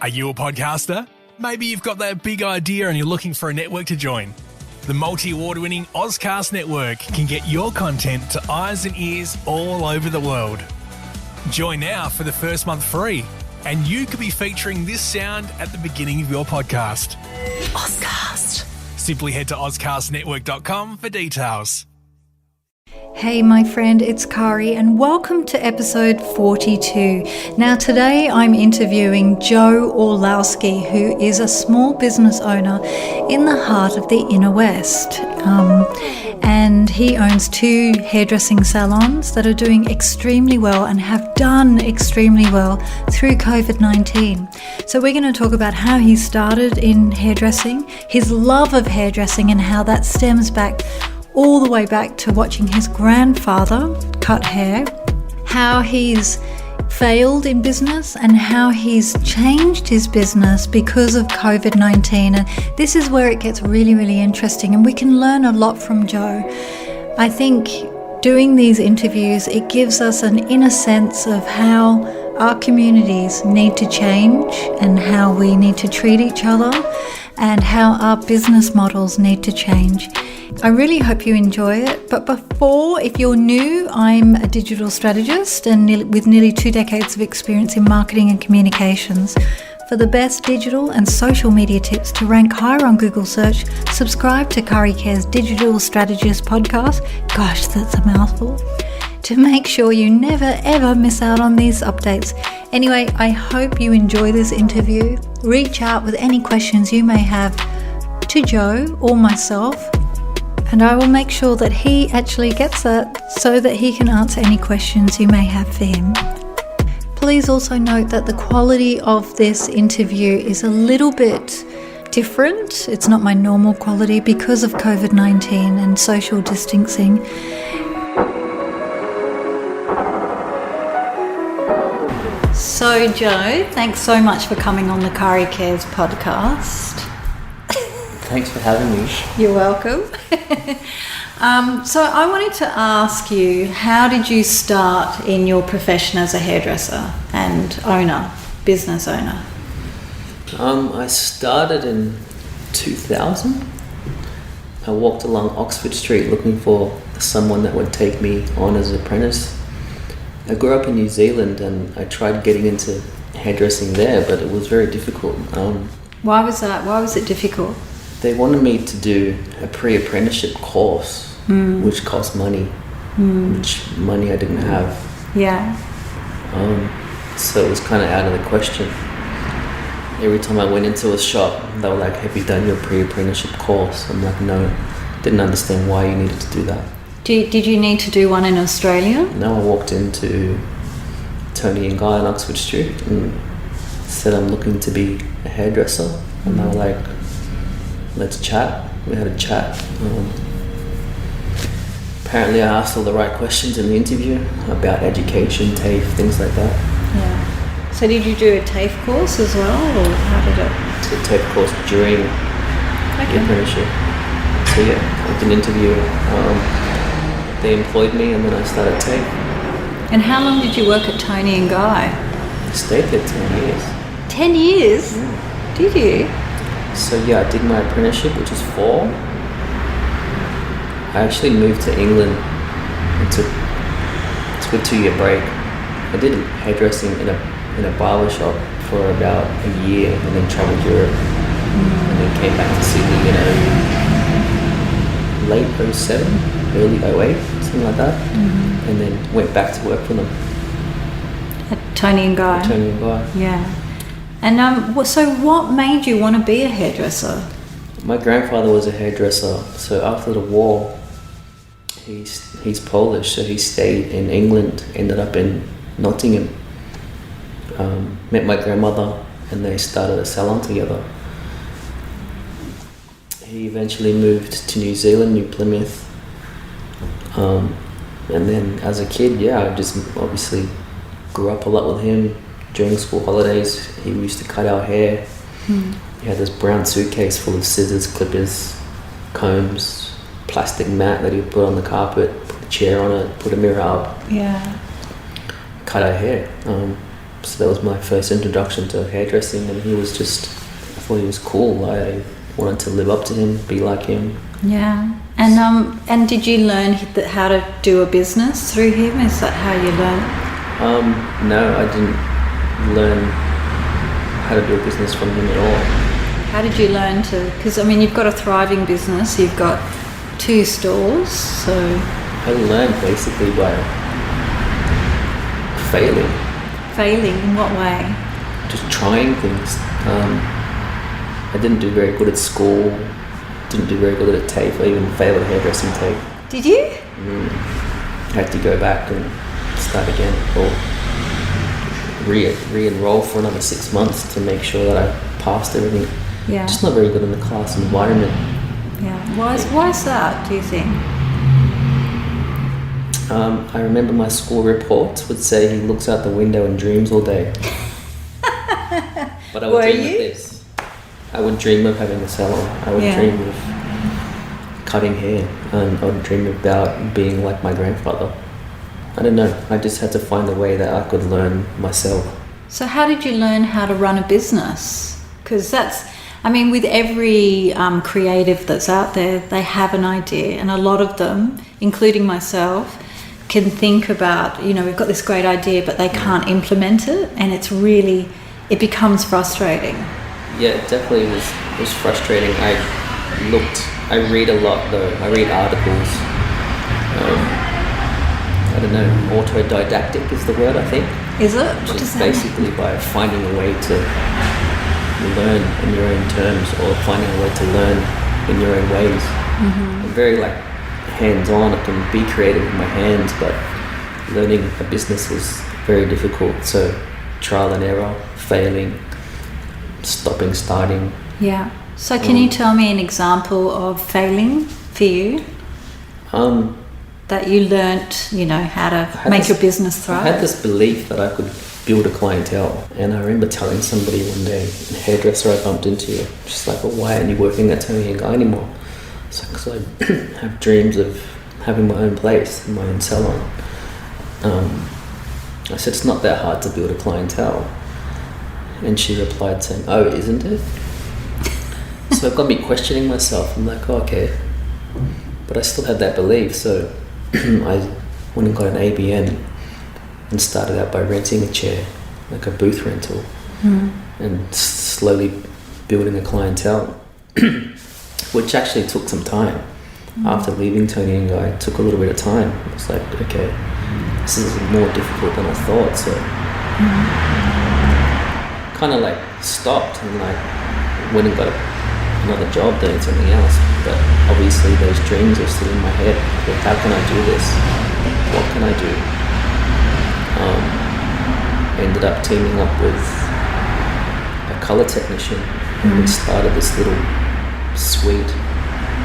Are you a podcaster? Maybe you've got that big idea and you're looking for a network to join. The multi-award-winning Ozcast Network can get your content to eyes and ears all over the world. Join now for the first month free, and you could be featuring this sound at the beginning of your podcast. Ozcast. Simply head to ozcastnetwork.com for details. Hey my friend, it's Kari and welcome to episode 42. Now today I'm interviewing Joe Orlowski, who is a small business owner in the heart of the inner west. And he owns 2 hairdressing salons that are doing extremely well and have done extremely well through COVID-19. So we're going to talk about how he started in hairdressing, his love of hairdressing and how that stems back all the way back to watching his grandfather cut hair, how he's failed in business and how he's changed his business because of COVID-19. And this is where it gets really, really interesting and we can learn a lot from Joe. I think doing these interviews, it gives us an inner sense of how our communities need to change and how we need to treat each other and how our business models need to change. I really hope you enjoy it, but before, if you're new, I'm a digital strategist and with nearly 2 decades of experience in marketing and communications. For the best digital and social media tips to rank higher on Google search, subscribe to Kari Care's Digital Strategist podcast. Gosh, that's a mouthful. To make sure you never ever miss out on these updates. Anyway, I hope you enjoy this interview. Reach out with any questions you may have to Joe or myself, and I will make sure that he actually gets that so that he can answer any questions you may have for him. Please also note that the quality of this interview is a little bit different. It's not my normal quality because of COVID-19 and social distancing. So Joe, thanks so much for coming on the Kari Cares podcast. Thanks for having me. You're welcome. So I wanted to ask you, how did you start in your profession as a hairdresser and business owner? I started in 2000. I walked along Oxford Street looking for someone that would take me on as an apprentice. I grew up in New Zealand and I tried getting into hairdressing there, but it was very difficult. Why was that? Why was it difficult? They wanted me to do a pre-apprenticeship course, which cost money, which money I didn't have. Yeah. So it was kind of out of the question. Every time I went into a shop, they were like, "Have you done your pre-apprenticeship course?" I'm like, "No." Didn't understand why you needed to do that. Did you need to do one in Australia? No, I walked into Tony and Guy on Oxford Street and said I'm looking to be a hairdresser, and they were like, "Let's chat." We had a chat. Apparently I asked all the right questions in the interview about education, TAFE, things like that. Yeah. So did you do a TAFE course as well, or how did it? I did a TAFE course during the apprenticeship. So yeah, I did an interview. They employed me and then I started TAFE. And how long did you work at Tony and Guy? I stayed there 10 years. 10 years? Did you? So yeah, I did my apprenticeship, which is 4. I actually moved to England and took a 2-year break. I did hairdressing in a barber shop for about a year and then travelled Europe and then came back to Sydney in late 07, early 08, something like that, and then went back to work for them. At Tony and Guy? At Tony and Guy. Yeah. And so what made you want to be a hairdresser? My grandfather was a hairdresser, so after the war, he's Polish, so he stayed in England, ended up in Nottingham, met my grandmother, and they started a salon together. He eventually moved to New Zealand, New Plymouth, and then as a kid, I just obviously grew up a lot with him. During school holidays, he used to cut our hair. He had this brown suitcase full of scissors, clippers, combs, plastic mat that he would put on the carpet, put a chair on it, put a mirror up. Yeah. Cut our hair. So that was my first introduction to hairdressing, and he was just, I thought he was cool. I wanted to live up to him, be like him. Yeah. And did you learn how to do a business through him? Is that how you learned? No, I didn't learn how to do a business from him at all. How did you learn to, because I mean you've got a thriving business, you've got 2 stores, so... I learned basically by failing. Failing in what way? Just trying things. I didn't do very good at school, didn't do very good at TAFE. I even failed at hairdressing TAFE. Did you? I had to go back and start again, or re-enroll for another 6 months to make sure that I passed everything. Yeah. Just not very good in the class environment. Yeah. Why is that, do you think? I remember my school reports would say he looks out the window and dreams all day. But I would dream of this. I would dream of having a salon. I would dream of cutting hair. And I would dream about being like my grandfather. I don't know. I just had to find a way that I could learn myself. So how did you learn how to run a business? Because with every creative that's out there, they have an idea, and a lot of them, including myself, can think about, we've got this great idea, but they can't implement it, and it becomes frustrating. Yeah, it definitely was frustrating. I read a lot though. I read articles. I don't know, autodidactic is the word, I think. Is it? Which is basically by finding a way to learn in your own terms, or finding a way to learn in your own ways. Mm-hmm. I'm very hands-on. I can be creative with my hands, but learning a business was very difficult. So trial and error, failing, stopping, starting. Yeah. So can you tell me an example of failing for you? That you learnt, how to make your business thrive? I had this belief that I could build a clientele, and I remember telling somebody one day, a hairdresser I bumped into, just like, well, why aren't you working at Tony & Guy anymore? It's like, because I have dreams of having my own place, my own salon. I said, it's not that hard to build a clientele. And she replied saying, oh, isn't it? So it got me questioning myself. I'm like, oh, okay. But I still had that belief, so I went and got an ABN and started out by renting a chair, like a booth rental, and slowly building a clientele, which actually took some time. After leaving Tony & Guy, it took a little bit of time. I was like, okay, this is more difficult than I thought, so kind of stopped and went and got another job doing something else. But obviously those dreams are still in my head. Well, how can I do this? What can I do? Ended up teaming up with a colour technician, and we started this little suite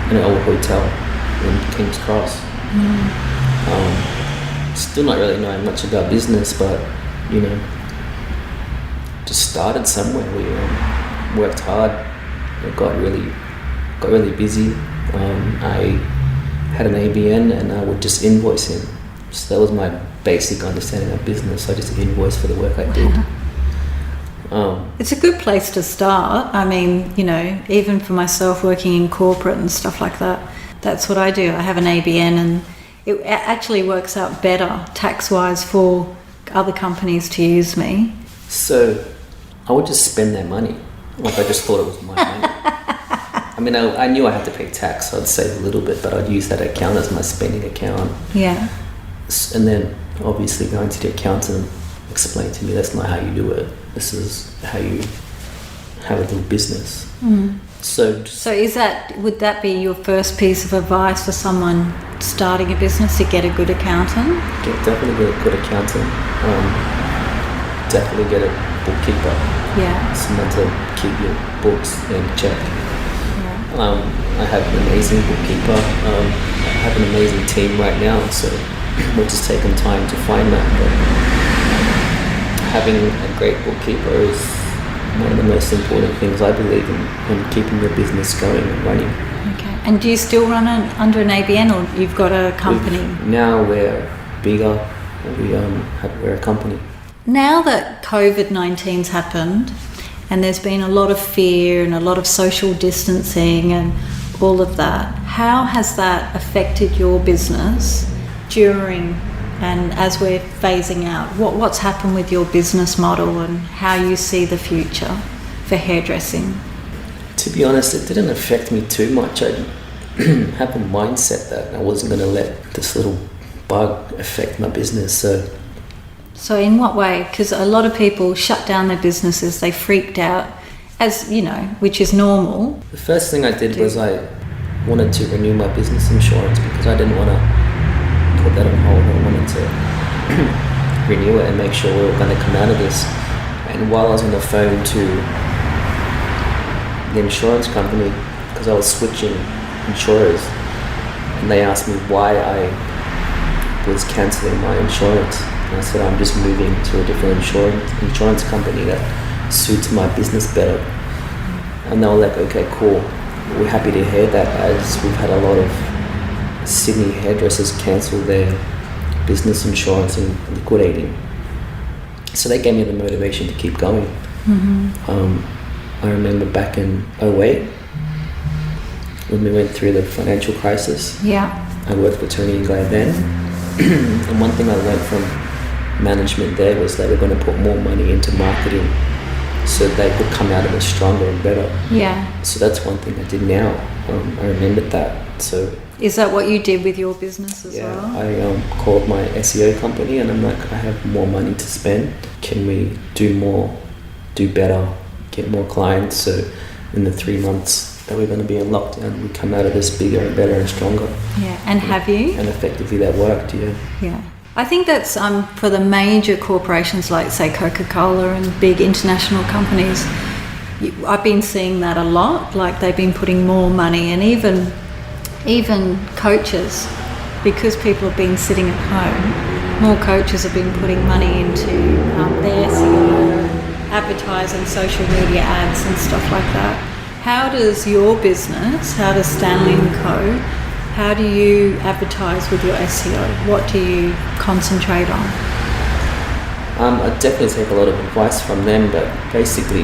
in an old hotel in King's Cross. Still not really knowing much about business, but just started somewhere. We worked hard. It got really busy. I had an ABN, and I would just invoice him. So that was my basic understanding of business. I just invoiced for the work I did. It's a good place to start. I mean, even for myself working in corporate and stuff like that, that's what I do. I have an ABN, and it actually works out better tax-wise for other companies to use me. So I would just spend their money. I just thought it was my money. I mean, I knew I had to pay tax, so I'd save a little bit, but I'd use that account as my spending account. Yeah. And then obviously going to the accountant explained to me, that's not how you do it. This is how you have a little business. So would that be your first piece of advice for someone starting a business, to get a good accountant? Definitely get a good accountant. Definitely get a bookkeeper. Yeah. Someone to keep your books in check. Yeah. I have an amazing bookkeeper. I have an amazing team right now, so we're just taking time to find that. But having a great bookkeeper is one of the most important things, I believe, in keeping your business going and running. Okay. And do you still run under an ABN, or you've got a company? Now we're bigger. We're a company. Now that COVID-19's happened and there's been a lot of fear and a lot of social distancing and all of that, how has that affected your business during and as we're phasing out? What's happened with your business model and how you see the future for hairdressing? To be honest, it didn't affect me too much. I have a mindset that I wasn't going to let this little bug affect my business. So in what way? Because a lot of people shut down their businesses, they freaked out, as you know, which is normal. The first thing I did was I wanted to renew my business insurance because I didn't want to put that on hold. I wanted to renew it and make sure we were going to come out of this. And while I was on the phone to the insurance company, because I was switching insurers, and they asked me why I was cancelling my insurance. And I said, I'm just moving to a different insurance company that suits my business better. And they were like, okay, cool. We're happy to hear that, as we've had a lot of Sydney hairdressers cancel their business insurance and liquidating. So they gave me the motivation to keep going. I remember back in 2008, when we went through the financial crisis. Yeah. I worked for Tony and Glad then. And one thing I learned from management there was they were going to put more money into marketing so they could come out of it stronger and better. Yeah. So that's one thing I did now. I remembered that. So is that what you did with your business as well? I called my SEO company and I'm like, I have more money to spend. Can we do more, do better, get more clients? So in the 3 months that we're going to be in lockdown, we come out of this bigger and better and stronger. Yeah. And have you? And effectively that worked, yeah. Yeah. I think that's for the major corporations like, say, Coca-Cola and big international companies. I've been seeing that a lot. Like they've been putting more money, and even coaches, because people have been sitting at home, more coaches have been putting money into their SEO, advertising, social media ads and stuff like that. How does your business, how does Stanley & Co., how do you advertise with your SEO? What do you concentrate on? I definitely take a lot of advice from them, but basically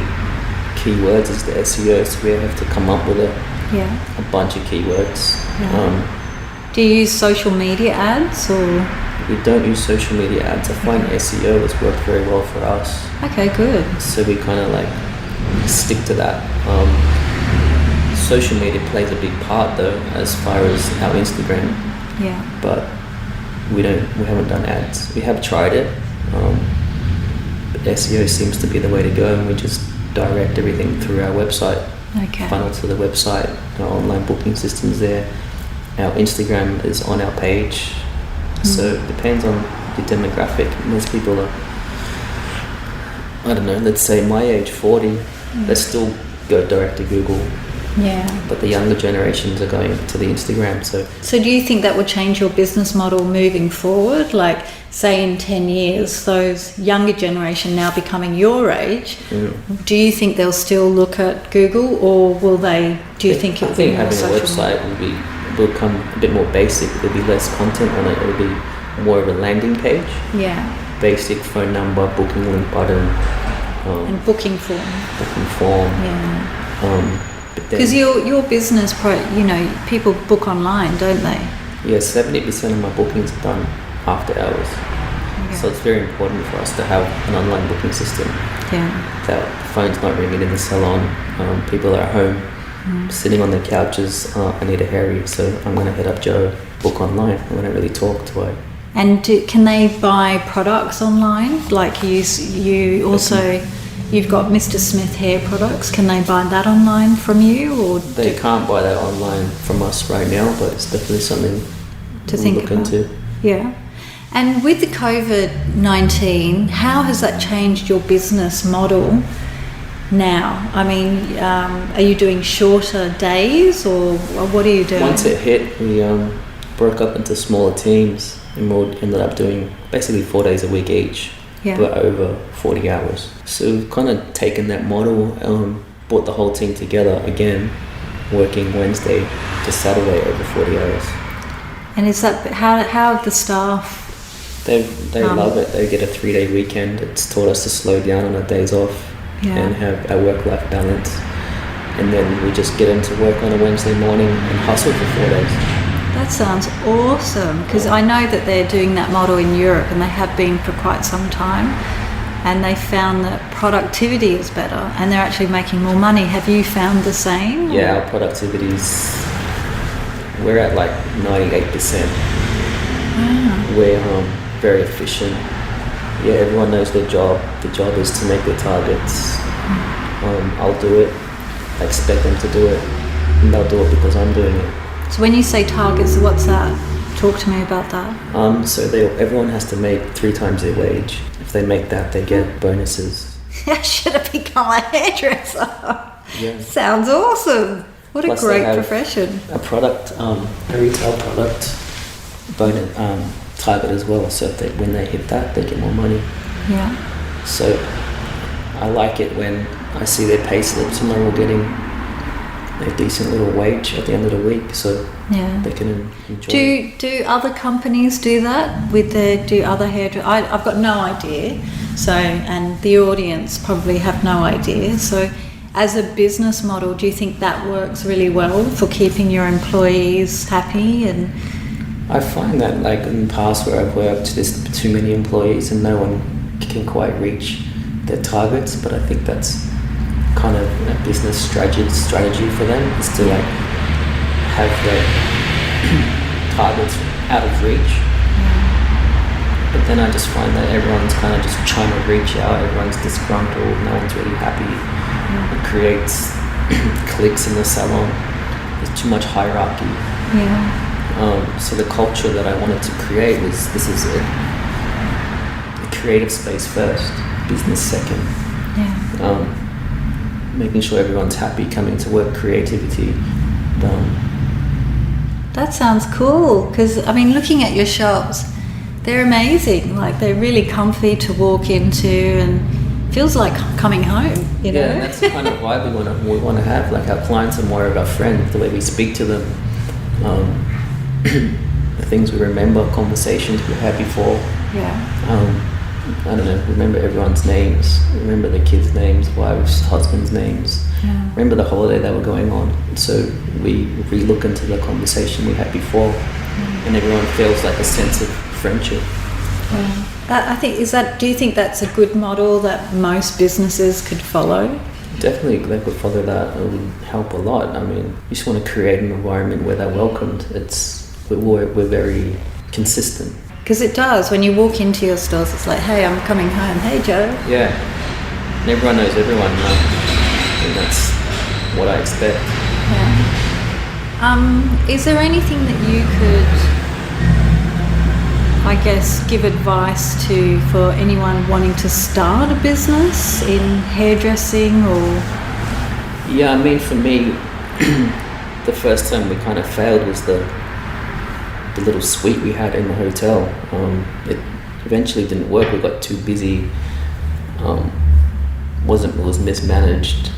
keywords is the SEO, so we have to come up with a bunch of keywords. Yeah. Do you use social media ads or? We don't use social media ads. I find SEO has worked very well for us. Okay, good. So we kind of like stick to that. Social media plays a big part though, as far as our Instagram. Yeah. But we haven't done ads. We have tried it. But SEO seems to be the way to go, and we just direct everything through our website. Okay. Funnel to the website, our online booking system's there. Our Instagram is on our page. So it depends on the demographic. Most people are, I don't know, let's say my age, 40, they still go direct to Google. Yeah. But the younger generations are going to the Instagram. So do you think that will change your business model moving forward? Like, say in 10 years, those younger generation now becoming your age, do you think they'll still look at Google, or will they, do you think it'll be more having a website will become a bit more basic. There'll be less content on it. It'll be more of a landing page. Yeah. Basic phone number, booking link button. And booking form. Yeah. Because your business, people book online, don't they? Yeah, 70% of my bookings are done after hours. Okay. So it's very important for us to have an online booking system. Yeah. That the phone's not ringing in the salon. People are at home, sitting on their couches. I need a hairy, so I'm going to hit up Joe, book online. I don't really talk to her. And can they buy products online? Like you also... You've got Mr. Smith hair products. Can they buy that online from you, or they can't buy that online from us right now? But it's definitely something to think look about. Into. Yeah. And with the COVID-19, how has that changed your business model now? I mean, are you doing shorter days, or what are you doing? Once it hit, we broke up into smaller teams, and we ended up doing basically 4 days a week each. Yeah. But over 40 hours. So we've kind of taken that model, brought the whole team together again, working Wednesday to Saturday over 40 hours. And is that how have the staff They love it. They get a 3-day weekend. It's taught us to slow down on our days off and have our work-life balance. And then we just get into work on a Wednesday morning and hustle for 4 days. That sounds awesome, because I know that they're doing that model in Europe, and they have been for quite some time, and they found that productivity is better and they're actually making more money. Have you found the same? Yeah, our productivity's, we're at like 98%. Wow. We're very efficient. Yeah, everyone knows their job. The job is to make their targets. I'll do it. I expect them to do it, and they'll do it because I'm doing it. So when you say targets, what's that? Talk to me about that. So everyone has to make 3 times their wage. If they make that, they get bonuses. I should have become a hairdresser. Yeah. Sounds awesome. What Plus a great profession. A product, a retail product bonus target as well. So when they hit that, they get more money. Yeah. So I like it when I see their pay slips and they're all getting a decent little wage at the end of the week, so they can enjoy. Do other companies do that do other hairdressers? I've got no idea. So, and the audience probably have no idea. So, as a business model, do you think that works really well for keeping your employees happy? And I find that, like in the past where I've worked, there's too many employees and no one can quite reach their targets. But I think that's kind of a business strategy for them, is to like have their targets out of reach. But then I just find that everyone's kind of just trying to reach out. Everyone's disgruntled. No one's really happy. It creates cliques in the salon. There's too much hierarchy. So the culture that I wanted to create was, this is it. The creative space first, business second. Making sure everyone's happy coming to work, creativity. That sounds cool, because I mean, looking at your shops, they're amazing. Like, they're really comfy to walk into and feels like coming home, you know? Yeah, and that's the kind of vibe we want to have. Like, our clients are more of our friends, the way we speak to them, the things we remember, conversations we had before. I don't know, remember everyone's names, remember the kids' names, wives, husbands' names, remember the holiday that were going on. So we re-look into the conversation we had before, and everyone feels like a sense of friendship. I think, do you think that's a good model that most businesses could follow? Definitely, they could follow that. It would help a lot. I mean, you just want to create an environment where they're welcomed. We're very consistent. Because it does. When you walk into your stores, it's like, hey, I'm coming home. Hey, Joe. Yeah. And everyone knows everyone now. And that's what I expect. Is there anything that you could, I guess, give advice to for anyone wanting to start a business in hairdressing or? Yeah, I mean, for me, the first time we kind of failed was the little suite we had in the hotel. It eventually didn't work. We got too busy. It was mismanaged.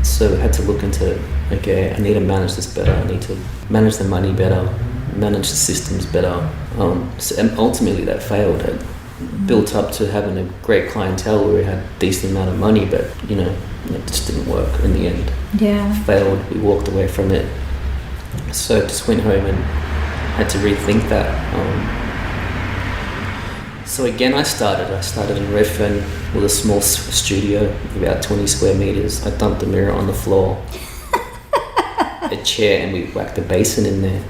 So I had to look into, okay, I need to manage this better. I need to manage the money better, manage the systems better. And ultimately that failed. It built up to having a great clientele where we had a decent amount of money, but it just didn't work in the end. Failed. We walked away from it. So just went home and had to rethink that. So again, I started in Redfern with a small studio, about 20 square meters. I dumped a mirror on the floor, a chair, and we whacked a basin in there.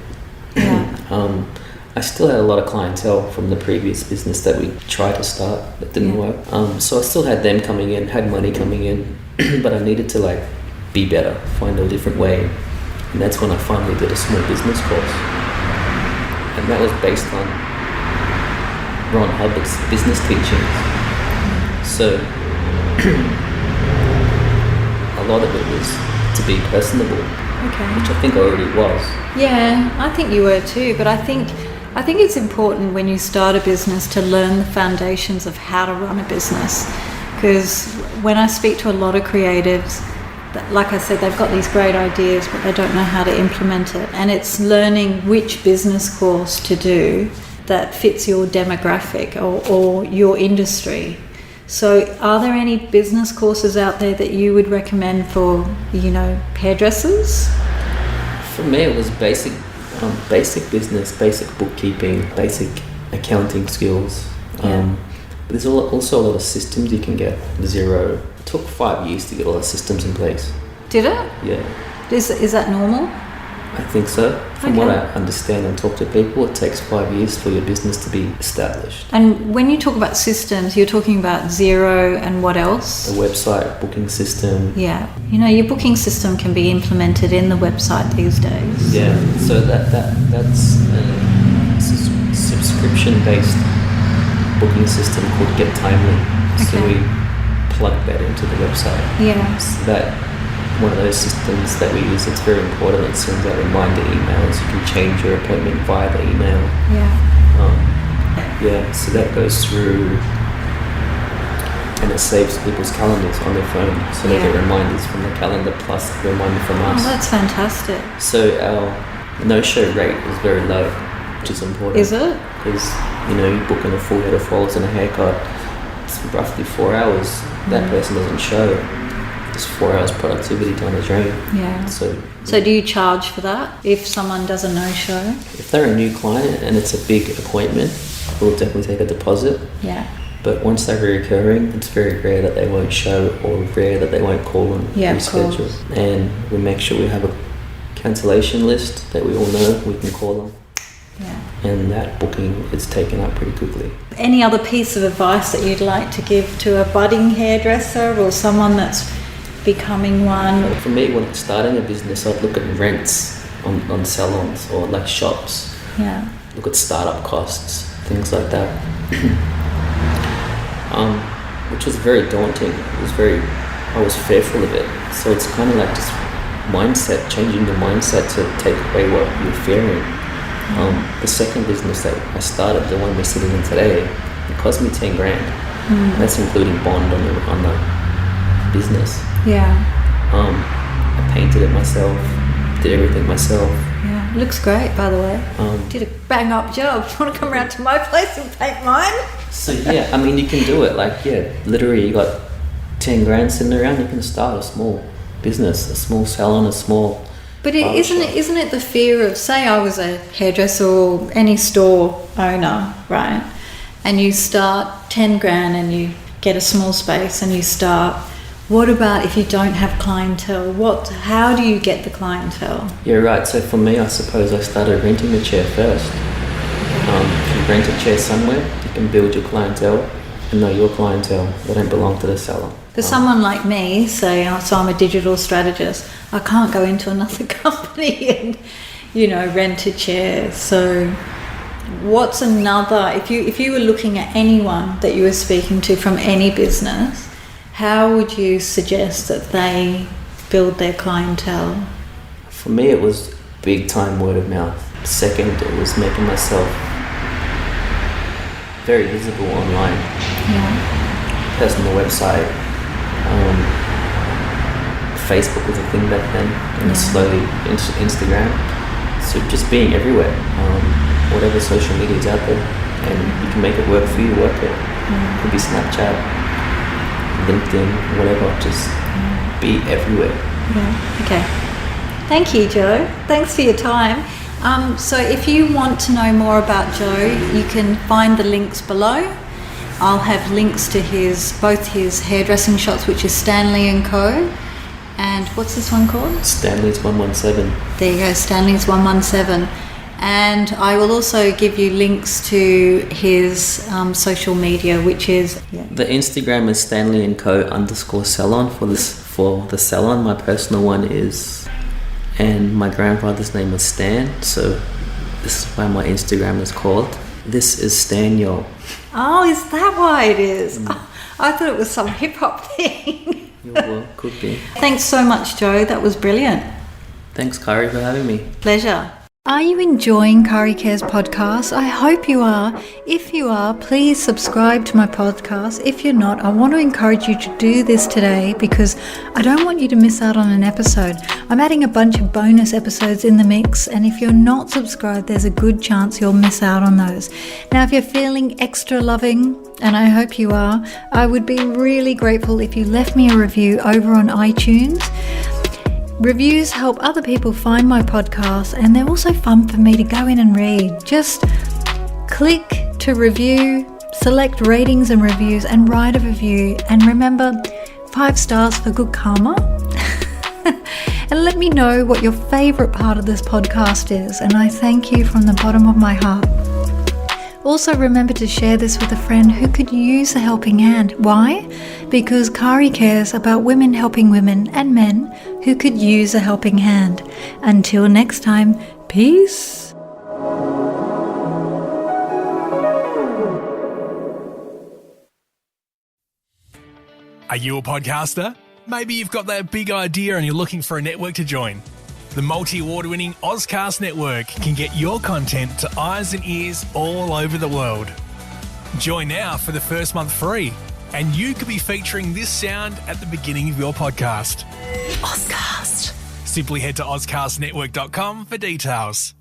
I still had a lot of clientele from the previous business that we tried to start that didn't work. So I still had them coming in, had money coming in, but I needed to be better, find a different way. And that's when I finally did a small business course. And that was based on Ron Hubbard's business teachings. So a lot of it was to be personable, which I think I already was. Yeah, I think you were too, but I think it's important when you start a business to learn the foundations of how to run a business, because when I speak to a lot of creatives, like I said, they've got these great ideas, but they don't know how to implement it. And it's learning which business course to do that fits your demographic or your industry. So are there any business courses out there that you would recommend for, hairdressers? For me, it was basic business, basic bookkeeping, basic accounting skills. Yeah. But there's also a lot of systems you can get. Xero. It took 5 years to get all the systems in place. Did it? Yeah. Is that normal? I think so. From what I understand and talk to people, it takes 5 years for your business to be established. And when you talk about systems, you're talking about Xero and what else? The website, booking system. Yeah. Your booking system can be implemented in the website these days. Yeah. So that's a subscription-based booking system called Get Timely. Okay. So we plug that into the website. Yeah. So that one of those systems that we use, it's very important. It sends out reminder emails. You can change your appointment via the email. Yeah. So that goes through and it saves people's calendars on their phone. So they get reminders from the calendar plus a reminder from us. Oh, that's fantastic. So our no-show rate is very low, which is important. Is it? Because, you book in a full head of folds and a haircut, it's roughly 4 hours. That person doesn't show. It's 4 hours productivity down the drain. Yeah. So do you charge for that if someone does a no-show? if they're a new client and it's a big appointment, we'll definitely take a deposit. Yeah. But once they're recurring, it's very rare that they won't show or rare that they won't call and reschedule. And we make sure we have a cancellation list that we all know we can call them. Yeah. And that booking is taken up pretty quickly. Any other piece of advice that you'd like to give to a budding hairdresser or someone that's becoming one? For me, when starting a business, I'd look at rents on salons or like shops. Yeah. Look at startup costs, things like that. Which was very daunting. I was fearful of it. So it's kind of like just mindset, changing the mindset to take away what you're fearing. The second business that I started, the one we're sitting in today, it cost me 10 grand. That's including bond on the business. Yeah. I painted it myself, did everything myself. Yeah. It looks great, by the way. Did a bang up job. Want to come around to my place and paint mine? So yeah, I mean, you can do it. Like, literally you got 10 grand sitting around, you can start a small business, a small salon, a small... But isn't it the fear of, say I was a hairdresser or any store owner, right? And you start 10 grand and you get a small space and you start. What about if you don't have clientele? How do you get the clientele? Yeah, right. So for me, I suppose I started renting the chair first. If you rent a chair somewhere, you can build your clientele and know your clientele. They don't belong to the salon. For someone like me, say, so I'm a digital strategist, I can't go into another company and, rent a chair. So what's another, if you were looking at anyone that you were speaking to from any business, how would you suggest that they build their clientele? For me, it was big time word of mouth. Second, it was making myself very visible online. Yeah. Personal website. Facebook was a thing back then, and slowly Instagram. So just being everywhere, whatever social media is out there, and you can make it work for you, work it. It could be Snapchat, LinkedIn, whatever, just be everywhere. Yeah. Okay. Thank you, Joe. Thanks for your time. So if you want to know more about Joe, you can find the links below. I'll have links to both his hairdressing shops, which is Stanley & Co. And what's this one called? Stanley's 117. There you go, Stanley's 117. And I will also give you links to his social media, which is... Yeah. The Instagram is Stanley & Co _salon for the salon. My personal one is... And my grandfather's name was Stan, so this is why my Instagram is called. This is Stan Yo. Oh, is that why it is? Oh, I thought it was some hip-hop thing. Well, could be. Thanks so much, Joe. That was brilliant. Thanks, Kari, for having me. Pleasure. Are you enjoying Kari Cares podcast? I hope you are. If you are, please subscribe to my podcast. If you're not, I want to encourage you to do this today because I don't want you to miss out on an episode. I'm adding a bunch of bonus episodes in the mix, and if you're not subscribed, there's a good chance you'll miss out on those. Now, if you're feeling extra loving, and I hope you are, I would be really grateful if you left me a review over on iTunes. Reviews help other people find my podcast, and they're also fun for me to go in and read. Just click to review, select ratings and reviews, and write a review. And remember, 5 stars for good karma. And let me know what your favourite part of this podcast is, and I thank you from the bottom of my heart. Also, remember to share this with a friend who could use a helping hand. Why? Because Kari cares about women helping women and men who could use a helping hand. Until next time, peace. Are you a podcaster? Maybe you've got that big idea and you're looking for a network to join. The multi-award winning Ozcast network can get your content to eyes and ears all over the world. Join now for the first month free, and you could be featuring this sound at the beginning of your podcast. Ozcast. Simply head to ozcastnetwork.com for details.